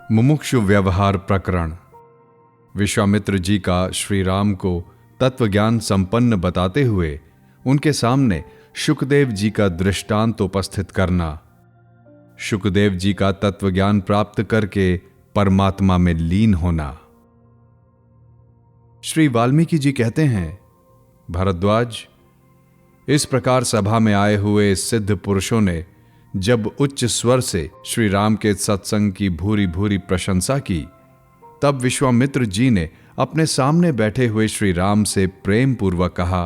मुमुक्षु व्यवहार प्रकरण। विश्वामित्र जी का श्री राम को तत्वज्ञान संपन्न बताते हुए उनके सामने शुकदेव जी का दृष्टांत उपस्थित करना। शुकदेव जी का तत्वज्ञान प्राप्त करके परमात्मा में लीन होना। श्री वाल्मीकि जी कहते हैं, भरद्वाज, इस प्रकार सभा में आए हुए सिद्ध पुरुषों ने जब उच्च स्वर से श्री राम के सत्संग की भूरी भूरी प्रशंसा की, तब विश्वामित्र जी ने अपने सामने बैठे हुए श्री राम से प्रेम पूर्वक कहा,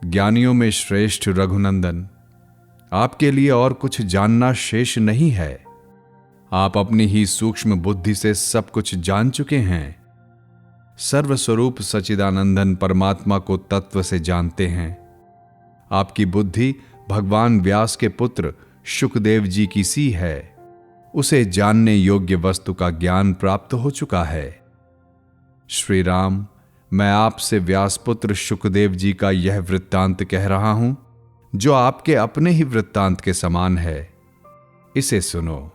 ज्ञानियों में श्रेष्ठ रघुनंदन, आपके लिए और कुछ जानना शेष नहीं है। आप अपनी ही सूक्ष्म बुद्धि से सब कुछ जान चुके हैं। सर्वस्वरूप सच्चिदानंदन परमात्मा को तत्व से जानते हैं। आपकी बुद्धि भगवान व्यास के पुत्र शुकदेव जी की सी है। उसे जानने योग्य वस्तु का ज्ञान प्राप्त हो चुका है। श्री राम, मैं आपसे व्यासपुत्र शुकदेव जी का यह वृत्तांत कह रहा हूं, जो आपके अपने ही वृत्तांत के समान है। इसे सुनो।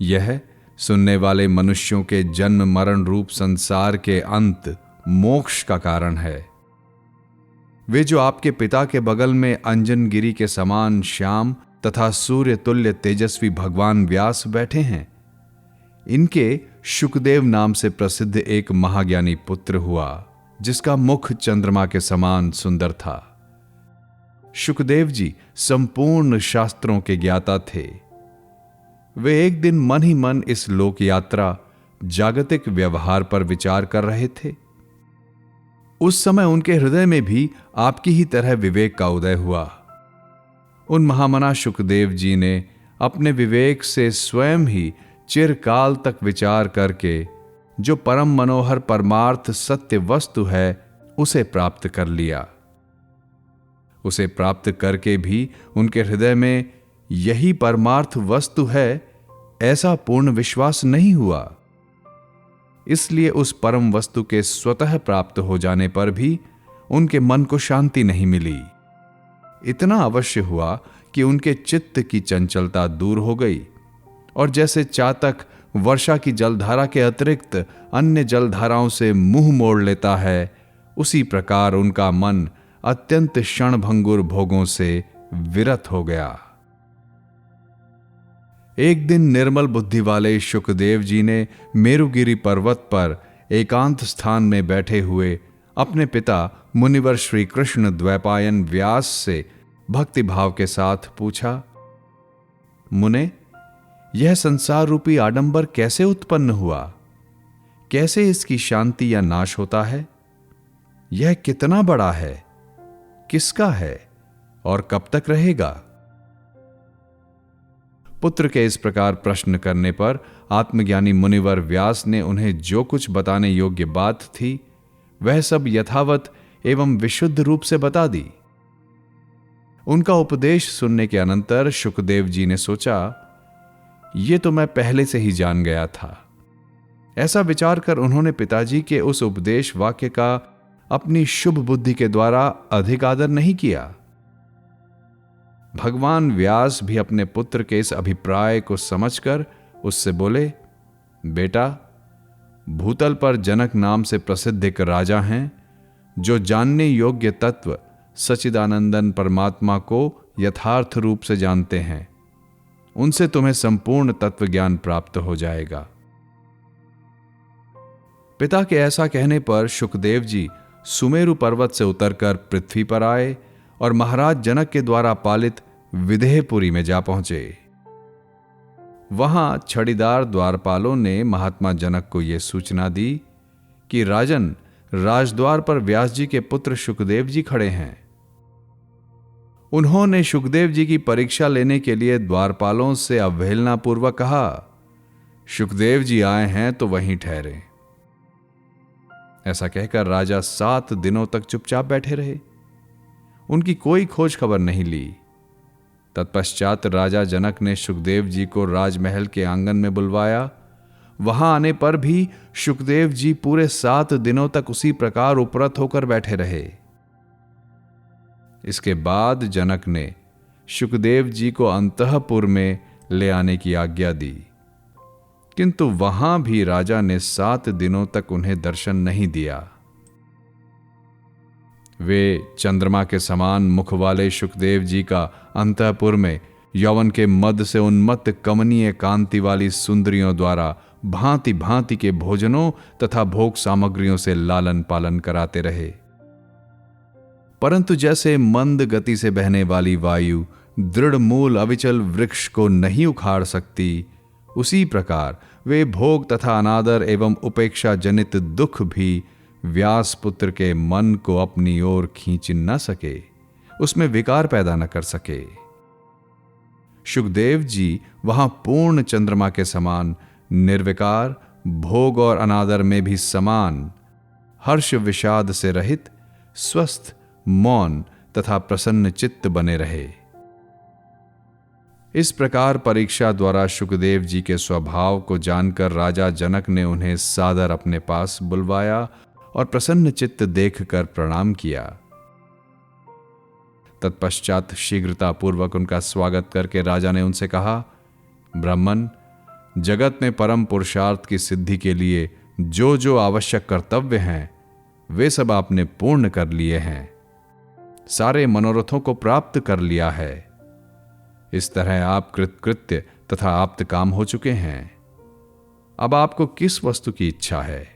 यह सुनने वाले मनुष्यों के जन्म मरण रूप संसार के अंत मोक्ष का कारण है। वे जो आपके पिता के बगल में अंजनगिरी के समान श्याम तथा सूर्य तुल्य तेजस्वी भगवान व्यास बैठे हैं, इनके शुकदेव नाम से प्रसिद्ध एक महाज्ञानी पुत्र हुआ, जिसका मुख चंद्रमा के समान सुंदर था। शुकदेव जी संपूर्ण शास्त्रों के ज्ञाता थे। वे एक दिन मन ही मन इस लोक यात्रा जागतिक व्यवहार पर विचार कर रहे थे। उस समय उनके हृदय में भी आपकी ही तरह विवेक का उदय हुआ। उन महामना शुकदेव जी ने अपने विवेक से स्वयं ही चिरकाल तक विचार करके जो परम मनोहर परमार्थ सत्य वस्तु है, उसे प्राप्त कर लिया। उसे प्राप्त करके भी उनके हृदय में यही परमार्थ वस्तु है, ऐसा पूर्ण विश्वास नहीं हुआ। इसलिए उस परम वस्तु के स्वतः प्राप्त हो जाने पर भी उनके मन को शांति नहीं मिली। इतना अवश्य हुआ कि उनके चित्त की चंचलता दूर हो गई, और जैसे चातक वर्षा की जलधारा के अतिरिक्त अन्य जलधाराओं से मुंह मोड़ लेता है, उसी प्रकार उनका मन अत्यंत क्षणभंगुर भोगों से विरत हो गया। एक दिन निर्मल बुद्धि वाले शुकदेव जी ने मेरुगिरी पर्वत पर एकांत स्थान में बैठे हुए अपने पिता मुनिवर श्री कृष्ण द्वैपायन व्यास से भक्ति भाव के साथ पूछा, मुने, यह संसार रूपी आडंबर कैसे उत्पन्न हुआ? कैसे इसकी शांति या नाश होता है? यह कितना बड़ा है? किसका है? और कब तक रहेगा? पुत्र के इस प्रकार प्रश्न करने पर आत्मज्ञानी मुनिवर व्यास ने उन्हें जो कुछ बताने योग्य बात थी, वह सब यथावत एवं विशुद्ध रूप से बता दी। उनका उपदेश सुनने के अनंतर शुकदेव जी ने सोचा, ये तो मैं पहले से ही जान गया था। ऐसा विचार कर उन्होंने पिताजी के उस उपदेश वाक्य का अपनी शुभ बुद्धि के द्वारा अधिक आदर नहीं किया। भगवान व्यास भी अपने पुत्र के इस अभिप्राय को समझकर उससे बोले, बेटा, भूतल पर जनक नाम से प्रसिद्ध एक राजा हैं, जो जानने योग्य तत्व सच्चिदानंदन परमात्मा को यथार्थ रूप से जानते हैं। उनसे तुम्हें संपूर्ण तत्व ज्ञान प्राप्त हो जाएगा। पिता के ऐसा कहने पर शुकदेव जी सुमेरु पर्वत से उतरकर पृथ्वी पर आए और महाराज जनक के द्वारा पालित विदेहपुरी में जा पहुंचे। वहां छड़ीदार द्वारपालों ने महात्मा जनक को यह सूचना दी कि राजन, राजद्वार पर व्यास जी के पुत्र शुकदेव जी खड़े हैं। उन्होंने शुकदेव जी की परीक्षा लेने के लिए द्वारपालों से अवहेलना पूर्वक कहा, शुकदेव जी आए हैं तो वहीं ठहरे। ऐसा कहकर राजा 7 दिनों तक चुपचाप बैठे रहे। उनकी कोई खोज खबर नहीं ली। तत्पश्चात राजा जनक ने शुकदेव जी को राजमहल के आंगन में बुलवाया। वहां आने पर भी शुकदेव जी पूरे 7 दिनों तक उसी प्रकार उपरत होकर बैठे रहे। इसके बाद जनक ने शुकदेव जी को अंतःपुर में ले आने की आज्ञा दी, किंतु वहां भी राजा ने 7 दिनों तक उन्हें दर्शन नहीं दिया। वे चंद्रमा के समान मुख वाले शुकदेव जी का अंतःपुर में यौवन के मद से उन्मत्त कमनीय कांति वाली सुंदरियों द्वारा भांति भांति के भोजनों तथा भोग सामग्रियों से लालन पालन कराते रहे। परंतु जैसे मंद गति से बहने वाली वायु दृढ़ मूल अविचल वृक्ष को नहीं उखाड़ सकती, उसी प्रकार वे भोग तथा अनादर एवं उपेक्षा जनित दुख भी व्यास पुत्र के मन को अपनी ओर खींच न सके, उसमें विकार पैदा न कर सके। शुकदेव जी वहां पूर्ण चंद्रमा के समान निर्विकार, भोग और अनादर में भी समान, हर्ष विषाद से रहित, स्वस्थ, मौन तथा प्रसन्न चित्त बने रहे। इस प्रकार परीक्षा द्वारा शुकदेव जी के स्वभाव को जानकर राजा जनक ने उन्हें सादर अपने पास बुलवाया और प्रसन्न चित्त देखकर प्रणाम किया। तत्पश्चात शीघ्रतापूर्वक उनका स्वागत करके राजा ने उनसे कहा, ब्राह्मण, जगत में परम पुरुषार्थ की सिद्धि के लिए जो जो आवश्यक कर्तव्य हैं वे सब आपने पूर्ण कर लिए हैं, सारे मनोरथों को प्राप्त कर लिया है। इस तरह आप कृतकृत्य तथा आप्त काम हो चुके हैं। अब आपको किस वस्तु की इच्छा है?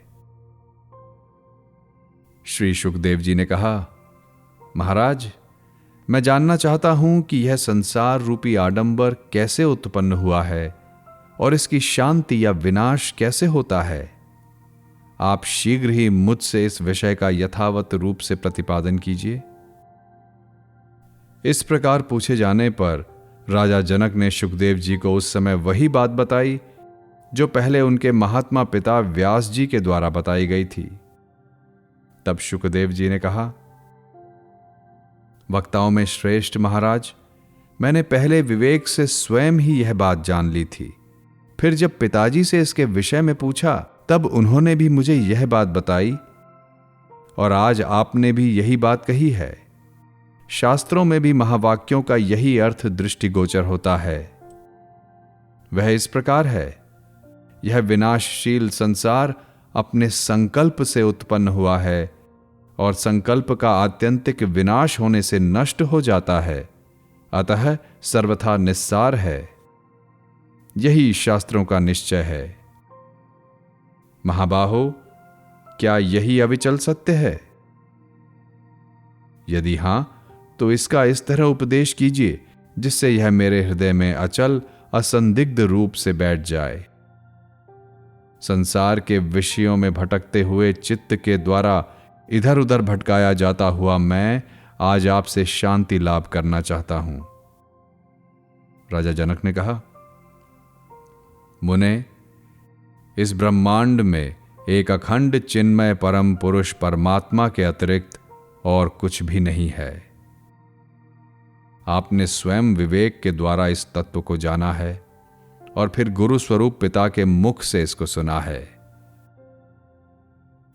श्री शुकदेव जी ने कहा, महाराज, मैं जानना चाहता हूं कि यह संसार रूपी आडंबर कैसे उत्पन्न हुआ है और इसकी शांति या विनाश कैसे होता है। आप शीघ्र ही मुझसे इस विषय का यथावत रूप से प्रतिपादन कीजिए। इस प्रकार पूछे जाने पर राजा जनक ने शुकदेव जी को उस समय वही बात बताई जो पहले उनके महात्मा पिता व्यास जी के द्वारा बताई गई थी। तब शुकदेव जी ने कहा, वक्ताओं में श्रेष्ठ महाराज, मैंने पहले विवेक से स्वयं ही यह बात जान ली थी। फिर जब पिताजी से इसके विषय में पूछा तब उन्होंने भी मुझे यह बात बताई और आज आपने भी यही बात कही है। शास्त्रों में भी महावाक्यों का यही अर्थ दृष्टिगोचर होता है। वह इस प्रकार है, यह विनाशशील संसार अपने संकल्प से उत्पन्न हुआ है और संकल्प का आत्यंतिक विनाश होने से नष्ट हो जाता है, अतः सर्वथा निस्सार है। यही शास्त्रों का निश्चय है। महाबाहो, क्या यही अविचल सत्य है? यदि हां, तो इसका इस तरह उपदेश कीजिए जिससे यह मेरे हृदय में अचल असंदिग्ध रूप से बैठ जाए। संसार के विषयों में भटकते हुए चित्त के द्वारा इधर उधर भटकाया जाता हुआ मैं आज आपसे शांति लाभ करना चाहता हूं। राजा जनक ने कहा, मुने, इस ब्रह्मांड में एक अखंड चिन्मय परम पुरुष परमात्मा के अतिरिक्त और कुछ भी नहीं है। आपने स्वयं विवेक के द्वारा इस तत्व को जाना है और फिर गुरु स्वरूप पिता के मुख से इसको सुना है।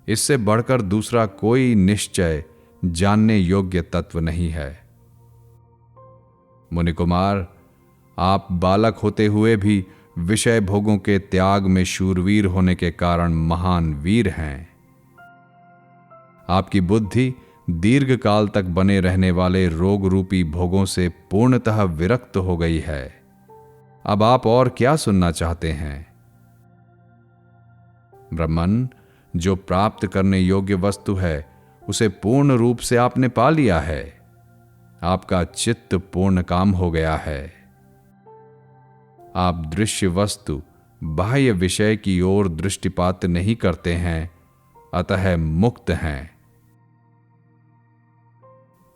इससे बढ़कर दूसरा कोई निश्चय जानने योग्य तत्व नहीं है। मुनि कुमार, आप बालक होते हुए भी विषय भोगों के त्याग में शूरवीर होने के कारण महान वीर हैं। आपकी बुद्धि दीर्घ काल तक बने रहने वाले रोग रूपी भोगों से पूर्णतः विरक्त हो गई है। अब आप और क्या सुनना चाहते हैं? ब्राह्मण, जो प्राप्त करने योग्य वस्तु है उसे पूर्ण रूप से आपने पा लिया है। आपका चित्त पूर्ण काम हो गया है। आप दृश्य वस्तु, बाह्य विषय की ओर दृष्टिपात नहीं करते हैं, अतः मुक्त हैं।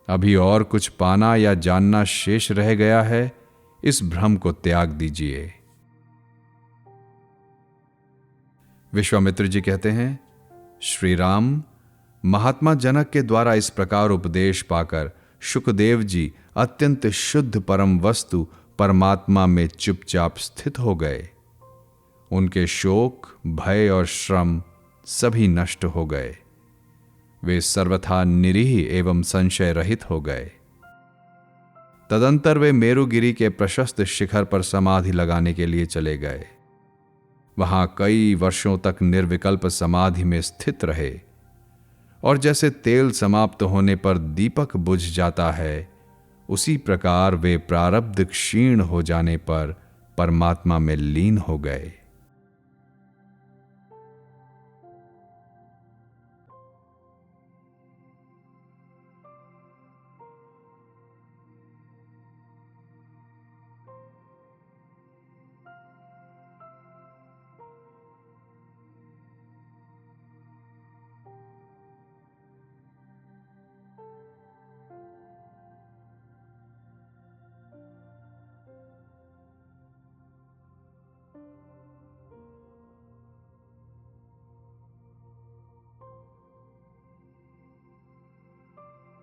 अभी और कुछ पाना या जानना शेष रह गया है, इस भ्रम को त्याग दीजिए। विश्वामित्र जी कहते हैं, श्री राम, महात्मा जनक के द्वारा इस प्रकार उपदेश पाकर शुकदेव जी अत्यंत शुद्ध परम वस्तु परमात्मा में चुपचाप स्थित हो गए। उनके शोक, भय और श्रम सभी नष्ट हो गए। वे सर्वथा निरीह एवं संशय रहित हो गए। तदंतर वे मेरुगिरी के प्रशस्त शिखर पर समाधि लगाने के लिए चले गए। वहां कई वर्षों तक निर्विकल्प समाधि में स्थित रहे और जैसे तेल समाप्त होने पर दीपक बुझ जाता है, उसी प्रकार वे प्रारब्ध क्षीण हो जाने पर परमात्मा में लीन हो गए।